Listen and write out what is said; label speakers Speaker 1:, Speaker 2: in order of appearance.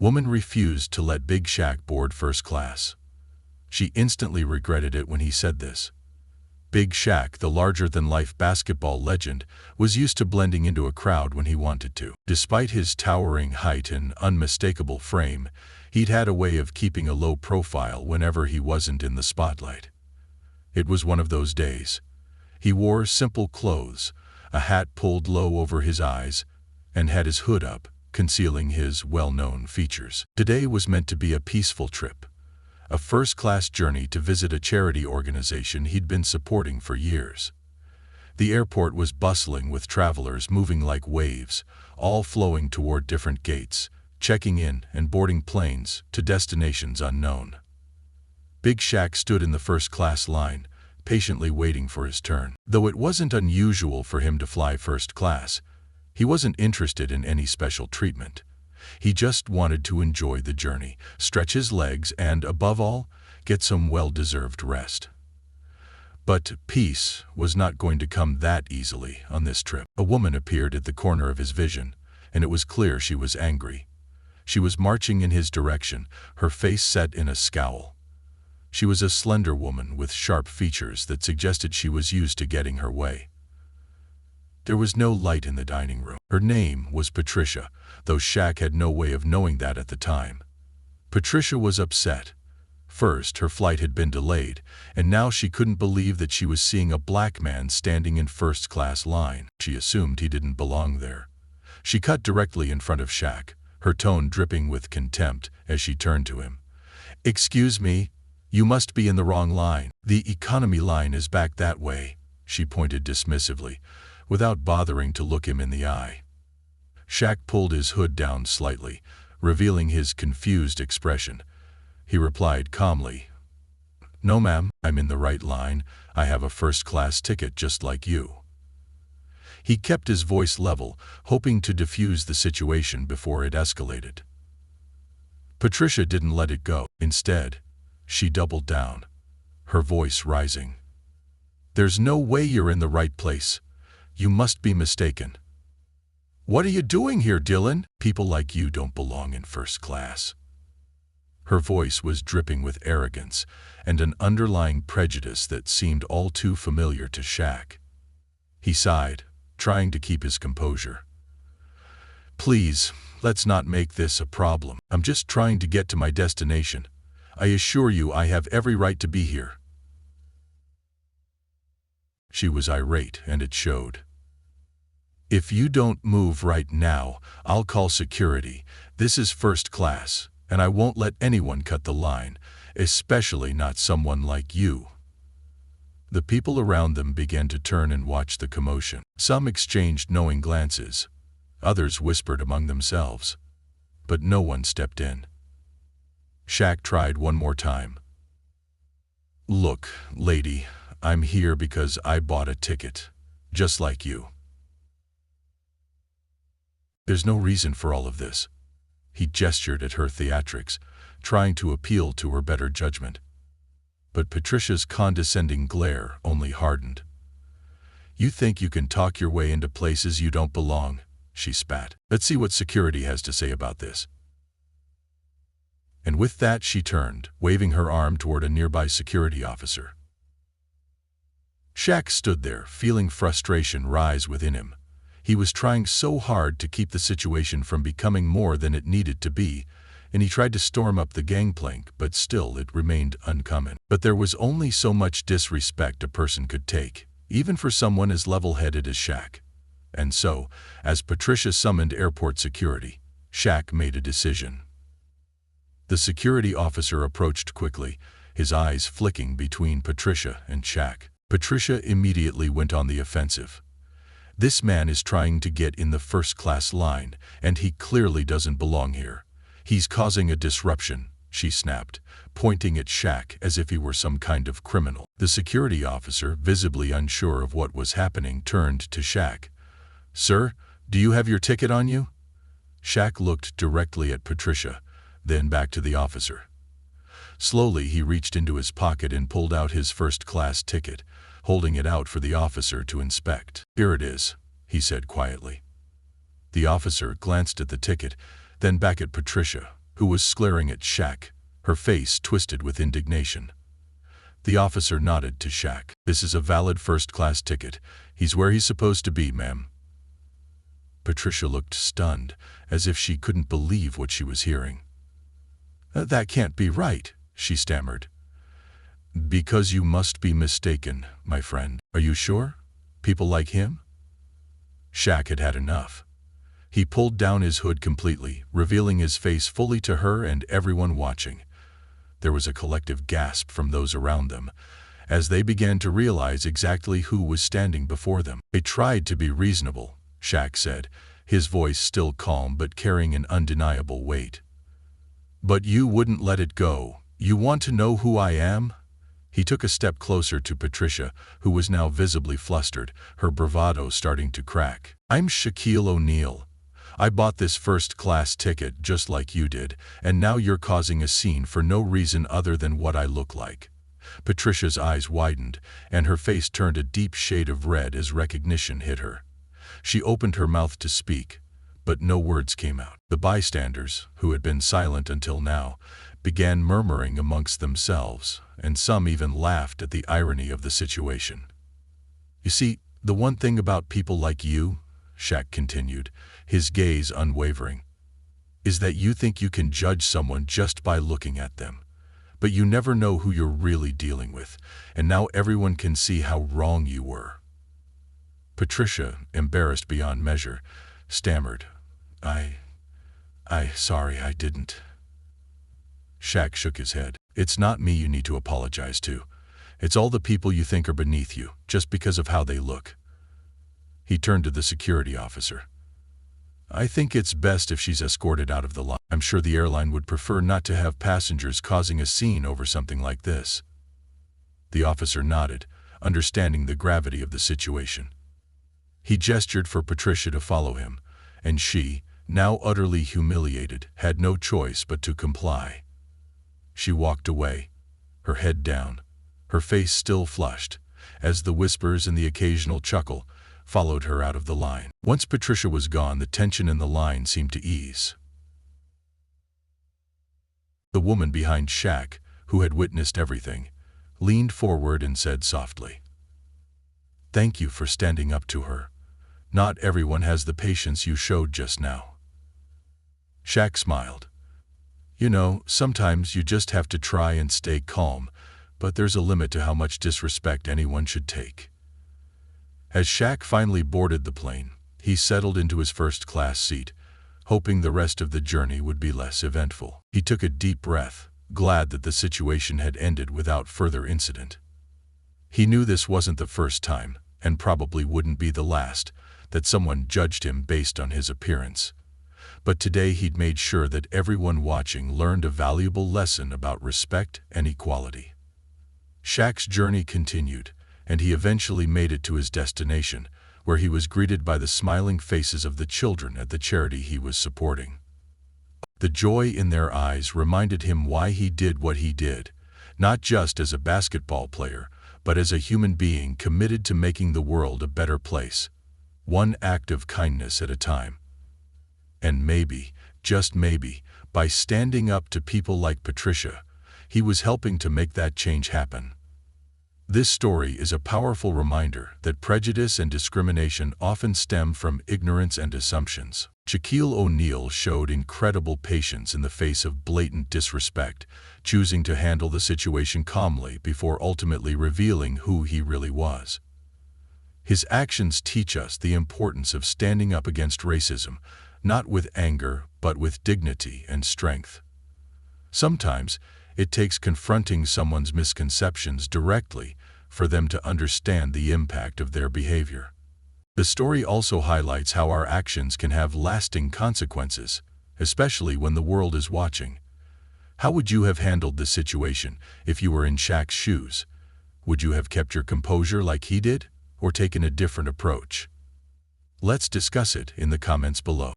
Speaker 1: Woman refused to let Big Shaq board first class. She instantly regretted it when he said this. Big Shaq, the larger-than-life basketball legend, was used to blending into a crowd when he wanted to. Despite his towering height and unmistakable frame, he'd had a way of keeping a low profile whenever he wasn't in the spotlight. It was one of those days. He wore simple clothes, a hat pulled low over his eyes, and had his hood up, concealing his well-known features. Today was meant to be a peaceful trip, a first-class journey to visit a charity organization he'd been supporting for years. The airport was bustling with travelers moving like waves, all flowing toward different gates, checking in and boarding planes to destinations unknown. Big Shaq stood in the first-class line, patiently waiting for his turn. Though it wasn't unusual for him to fly first class, he wasn't interested in any special treatment. He just wanted to enjoy the journey, stretch his legs, and, above all, get some well-deserved rest. But peace was not going to come that easily on this trip. A woman appeared at the corner of his vision, and it was clear she was angry. She was marching in his direction, her face set in a scowl. She was a slender woman with sharp features that suggested she was used to getting her way. There was no light in the dining room. Her name was Patricia, though Shaq had no way of knowing that at the time. Patricia was upset. First, her flight had been delayed, and now she couldn't believe that she was seeing a black man standing in first-class line. She assumed he didn't belong there. She cut directly in front of Shaq, her tone dripping with contempt as she turned to him. "Excuse me, you must be in the wrong line. The economy line is back that way," she pointed dismissively, without bothering to look him in the eye. Shaq pulled his hood down slightly, revealing his confused expression. He replied calmly, "No, ma'am, I'm in the right line. I have a first-class ticket just like you." He kept his voice level, hoping to defuse the situation before it escalated. Patricia didn't let it go. Instead, she doubled down, her voice rising. "There's no way you're in the right place. You must be mistaken. What are you doing here, Dylan? People like you don't belong in first class." Her voice was dripping with arrogance and an underlying prejudice that seemed all too familiar to Shaq. He sighed, trying to keep his composure. "Please, let's not make this a problem. I'm just trying to get to my destination. I assure you I have every right to be here." She was irate, and it showed. "If you don't move right now, I'll call security. This is first class, and I won't let anyone cut the line, especially not someone like you." The people around them began to turn and watch the commotion. Some exchanged knowing glances. Others whispered among themselves. But no one stepped in. Shaq tried one more time. "Look, lady, I'm here because I bought a ticket, just like you. There's no reason for all of this." He gestured at her theatrics, trying to appeal to her better judgment. But Patricia's condescending glare only hardened. "You think you can talk your way into places you don't belong?" she spat. "Let's see what security has to say about this." And with that she turned, waving her arm toward a nearby security officer. Shaq stood there, feeling frustration rise within him. He was trying so hard to keep the situation from becoming more than it needed to be, and he tried to storm up the gangplank, but still it remained uncommon. But there was only so much disrespect a person could take, even for someone as level-headed as Shaq. And so, as Patricia summoned airport security, Shaq made a decision. The security officer approached quickly, his eyes flicking between Patricia and Shaq. Patricia immediately went on the offensive. "This man is trying to get in the first-class line, and he clearly doesn't belong here. He's causing a disruption," she snapped, pointing at Shaq as if he were some kind of criminal. The security officer, visibly unsure of what was happening, turned to Shaq. "Sir, do you have your ticket on you?" Shaq looked directly at Patricia, then back to the officer. Slowly he reached into his pocket and pulled out his first-class ticket, holding it out for the officer to inspect. "Here it is," he said quietly. The officer glanced at the ticket, then back at Patricia, who was glaring at Shaq, her face twisted with indignation. The officer nodded to Shaq. "This is a valid first-class ticket. He's where he's supposed to be, ma'am." Patricia looked stunned, as if she couldn't believe what she was hearing. "That can't be right," she stammered. "Because you must be mistaken, my friend. Are you sure? People like him?" Shaq had had enough. He pulled down his hood completely, revealing his face fully to her and everyone watching. There was a collective gasp from those around them, as they began to realize exactly who was standing before them. "They tried to be reasonable," Shaq said, his voice still calm but carrying an undeniable weight. "But you wouldn't let it go. You want to know who I am?" He took a step closer to Patricia, who was now visibly flustered, her bravado starting to crack. "I'm Shaquille O'Neal. I bought this first-class ticket just like you did, and now you're causing a scene for no reason other than what I look like." Patricia's eyes widened, and her face turned a deep shade of red as recognition hit her. She opened her mouth to speak, but no words came out. The bystanders, who had been silent until now, began murmuring amongst themselves, and some even laughed at the irony of the situation. "You see, the one thing about people like you," Shaq continued, his gaze unwavering, "is that you think you can judge someone just by looking at them. But you never know who you're really dealing with, and now everyone can see how wrong you were." Patricia, embarrassed beyond measure, stammered, Sorry, I didn't." Shaq shook his head. "It's not me you need to apologize to. It's all the people you think are beneath you, just because of how they look." He turned to the security officer. "I think it's best if she's escorted out of the line. I'm sure the airline would prefer not to have passengers causing a scene over something like this." The officer nodded, understanding the gravity of the situation. He gestured for Patricia to follow him, and she, now utterly humiliated, had no choice but to comply. She walked away, her head down, her face still flushed, as the whispers and the occasional chuckle followed her out of the line. Once Patricia was gone, the tension in the line seemed to ease. The woman behind Shaq, who had witnessed everything, leaned forward and said softly, "Thank you for standing up to her. Not everyone has the patience you showed just now." Shaq smiled. "You know, sometimes you just have to try and stay calm, but there's a limit to how much disrespect anyone should take." As Shaq finally boarded the plane, he settled into his first-class seat, hoping the rest of the journey would be less eventful. He took a deep breath, glad that the situation had ended without further incident. He knew this wasn't the first time, and probably wouldn't be the last, that someone judged him based on his appearance. But today he'd made sure that everyone watching learned a valuable lesson about respect and equality. Shaq's journey continued, and he eventually made it to his destination, where he was greeted by the smiling faces of the children at the charity he was supporting. The joy in their eyes reminded him why he did what he did, not just as a basketball player, but as a human being committed to making the world a better place, one act of kindness at a time. And maybe, just maybe, by standing up to people like Patricia, he was helping to make that change happen. This story is a powerful reminder that prejudice and discrimination often stem from ignorance and assumptions. Shaquille O'Neal showed incredible patience in the face of blatant disrespect, choosing to handle the situation calmly before ultimately revealing who he really was. His actions teach us the importance of standing up against racism, not with anger, but with dignity and strength. Sometimes, it takes confronting someone's misconceptions directly for them to understand the impact of their behavior. The story also highlights how our actions can have lasting consequences, especially when the world is watching. How would you have handled this situation if you were in Shaq's shoes? Would you have kept your composure like he did, or taken a different approach? Let's discuss it in the comments below.